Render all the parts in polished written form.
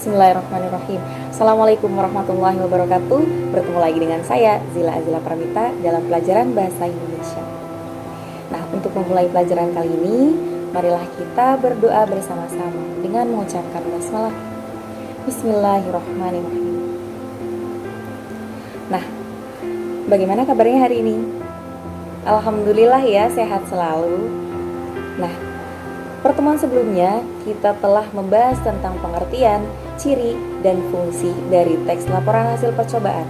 Bismillahirrahmanirrahim. Assalamualaikum warahmatullahi wabarakatuh. Bertemu lagi dengan saya Zila Azila Pramita dalam pelajaran Bahasa Indonesia. Nah, untuk memulai pelajaran kali ini, marilah kita berdoa bersama-sama dengan mengucapkan basmalah. Bismillahirrahmanirrahim. Nah, bagaimana kabarnya hari ini? Alhamdulillah ya, sehat selalu. Nah, pertemuan sebelumnya kita telah membahas tentang pengertian, ciri, dan fungsi dari teks laporan hasil percobaan.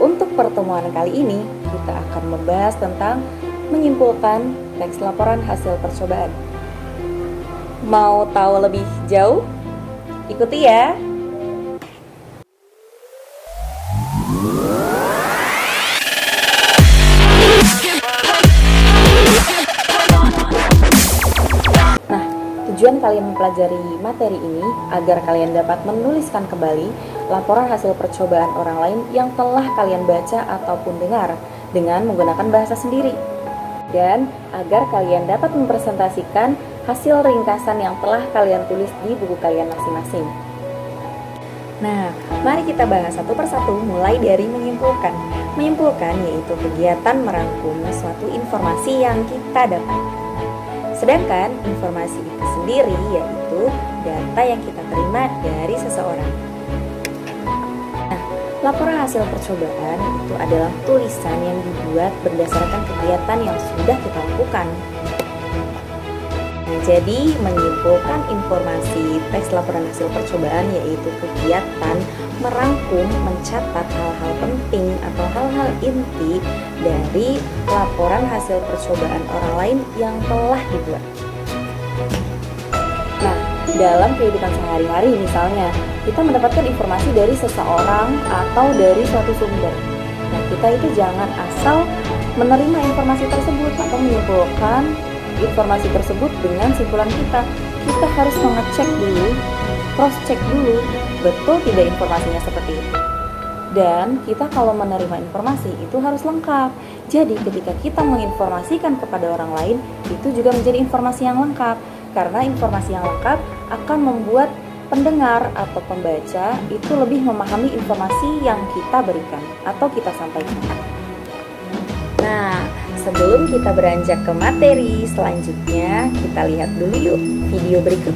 Untuk pertemuan kali ini, kita akan membahas tentang menyimpulkan teks laporan hasil percobaan. Mau tahu lebih jauh? Ikuti ya! Tujuan kalian mempelajari materi ini agar kalian dapat menuliskan kembali laporan hasil percobaan orang lain yang telah kalian baca ataupun dengar dengan menggunakan bahasa sendiri, dan agar kalian dapat mempresentasikan hasil ringkasan yang telah kalian tulis di buku kalian masing-masing. Nah, mari kita bahas satu persatu mulai dari menyimpulkan. Menyimpulkan yaitu kegiatan merangkum suatu informasi yang kita dapat. Sedangkan informasi itu sendiri yaitu data yang kita terima dari seseorang. Nah, laporan hasil percobaan itu adalah tulisan yang dibuat berdasarkan kegiatan yang sudah kita lakukan. Nah, jadi menyimpulkan informasi teks laporan hasil percobaan yaitu kegiatan merangkum, mencatat hal-hal penting atau hal-hal inti dari laporan hasil percobaan orang lain yang telah dibuat. Nah, dalam kehidupan sehari-hari misalnya, kita mendapatkan informasi dari seseorang atau dari suatu sumber. Nah, kita itu jangan asal menerima informasi tersebut atau menyimpulkan informasi tersebut dengan simpulan kita. Kita harus mengecek dulu, cross check dulu, betul tidak informasinya seperti itu. Dan kita kalau menerima informasi itu harus lengkap. Jadi ketika kita menginformasikan kepada orang lain, itu juga menjadi informasi yang lengkap. Karena informasi yang lengkap akan membuat pendengar atau pembaca itu lebih memahami informasi yang kita berikan atau kita sampaikan. Nah, sebelum kita beranjak ke materi selanjutnya, kita lihat dulu yuk video berikut.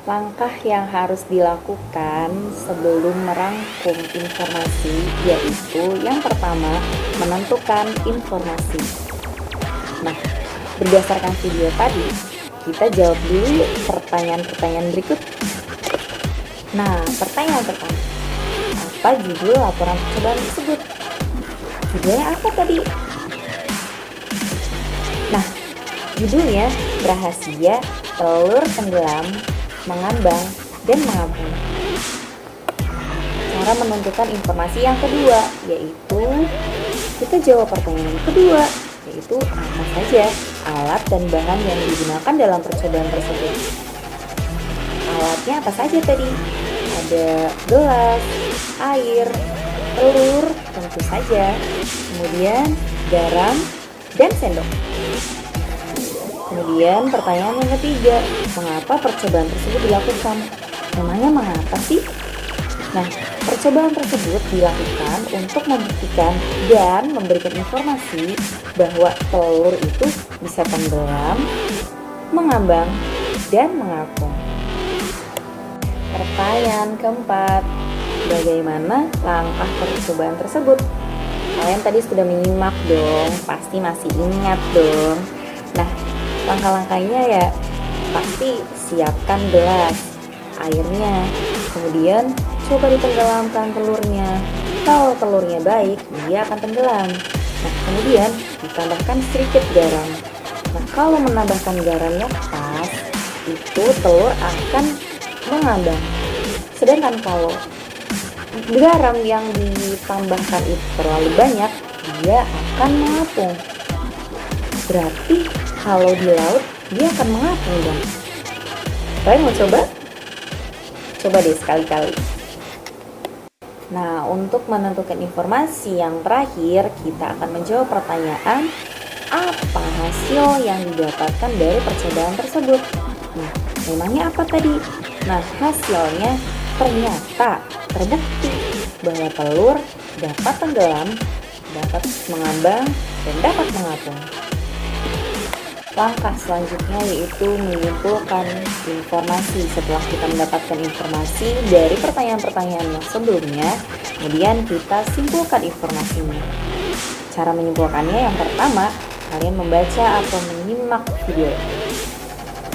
Langkah yang harus dilakukan sebelum merangkum informasi yaitu yang pertama, menentukan informasi. Nah, berdasarkan video tadi, kita jawab dulu pertanyaan-pertanyaan berikut. Nah, pertanyaan pertama, apa judul laporan percobaan tersebut? Judulnya apa tadi? Nah, judulnya Rahasia Telur Tenggelam, Mengambang, dan Mengapung. Cara menentukan informasi yang kedua, yaitu kita jawab pertanyaan yang kedua, yaitu apa saja alat dan bahan yang digunakan dalam percobaan tersebut. Alatnya apa saja tadi? Ada gelas, air, telur, tentu saja, kemudian garam, dan sendok. Kemudian pertanyaan yang ketiga, mengapa percobaan tersebut dilakukan? Memangnya mengapa sih? Nah, percobaan tersebut dilakukan untuk membuktikan dan memberikan informasi bahwa telur itu bisa tenggelam, mengambang, dan mengapung. Pertanyaan keempat, bagaimana langkah percobaan tersebut? Kalian tadi sudah menyimak dong, pasti masih ingat dong. Nah, langkah-langkahnya ya pasti siapkan gelas, airnya, kemudian coba ditenggelamkan telurnya. Kalau telurnya baik, dia akan tenggelam. Nah, kemudian ditambahkan sedikit garam. Nah, kalau menambahkan garamnya pas, itu telur akan mengambang. Sedangkan kalau garam yang ditambahkan itu terlalu banyak, dia akan mengapung. Berarti kalau di laut dia akan mengapung dong. Kalian mau coba? Coba deh sekali-kali. Nah, untuk menentukan informasi yang terakhir, kita akan menjawab pertanyaan apa hasil yang didapatkan dari percobaan tersebut. Nah, memangnya apa tadi? Nah, hasilnya ternyata terbukti bahwa telur dapat tenggelam, dapat mengambang, dan dapat mengapung. Langkah selanjutnya yaitu menyimpulkan informasi. Setelah kita mendapatkan informasi dari pertanyaan-pertanyaan yang sebelumnya, kemudian kita simpulkan informasinya. Cara menyimpulkannya yang pertama, kalian membaca atau menyimak video.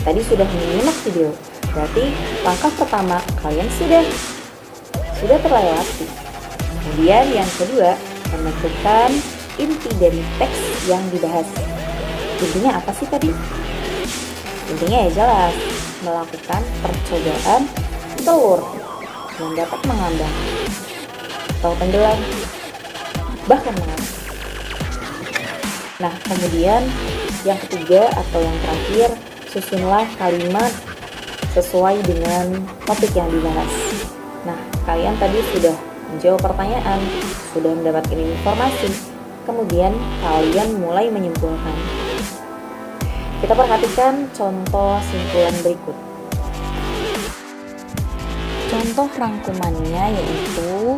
Tadi sudah menyimak video, berarti langkah pertama kalian sudah terlewati. Kemudian yang kedua, menentukan inti dari teks yang dibahas. Intinya apa sih tadi? Intinya ya jelas, melakukan percobaan telur yang dapat mengambang atau tenggelam, bahkan mengapung. Nah, kemudian yang ketiga atau yang terakhir, susunlah kalimat sesuai dengan topik yang dibahas. Nah, kalian tadi sudah menjawab pertanyaan, sudah mendapatkan informasi, kemudian kalian mulai menyimpulkan. Kita perhatikan contoh simpulan berikut. Contoh rangkumannya yaitu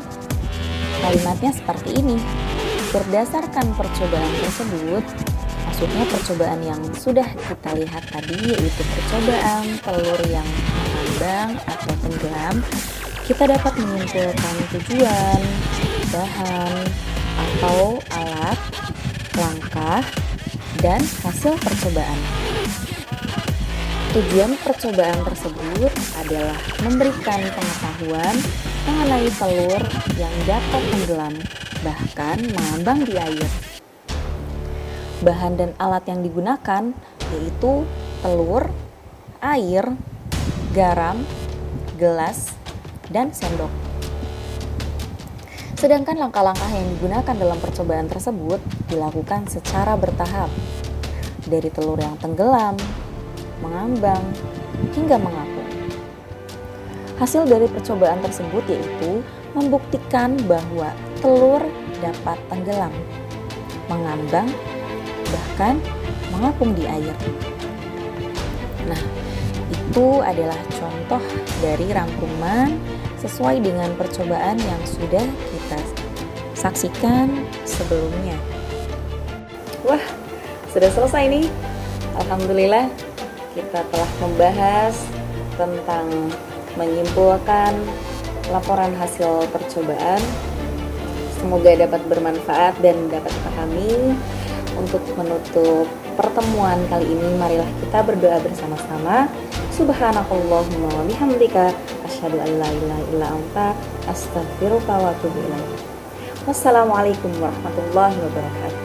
kalimatnya seperti ini. Berdasarkan percobaan tersebut, maksudnya percobaan yang sudah kita lihat tadi yaitu percobaan telur yang mengambang atau tenggelam, kita dapat menyimpulkan tujuan, bahan, atau alat, langkah, dan hasil percobaan. Tujuan percobaan tersebut adalah memberikan pengetahuan mengenai telur yang dapat tenggelam, bahkan mengambang di air. Bahan dan alat yang digunakan yaitu telur, air, garam, gelas, dan sendok. Sedangkan langkah-langkah yang digunakan dalam percobaan tersebut dilakukan secara bertahap, dari telur yang tenggelam, mengambang, hingga mengapung. Hasil dari percobaan tersebut yaitu membuktikan bahwa telur dapat tenggelam, mengambang, bahkan mengapung di air. Nah, itu adalah contoh dari rangkuman sesuai dengan percobaan yang sudah kita saksikan sebelumnya. Wah, sudah selesai nih. Alhamdulillah, kita telah membahas tentang menyimpulkan laporan hasil percobaan. Semoga dapat bermanfaat dan dapat dipahami. Untuk menutup pertemuan kali ini, marilah kita berdoa bersama-sama. Subhanakallahumma wa bihamdika asyhadu an la ilaha illa anta astaghfiruka wa atubu ilaik. Wassalamualaikum warahmatullahi wabarakatuh.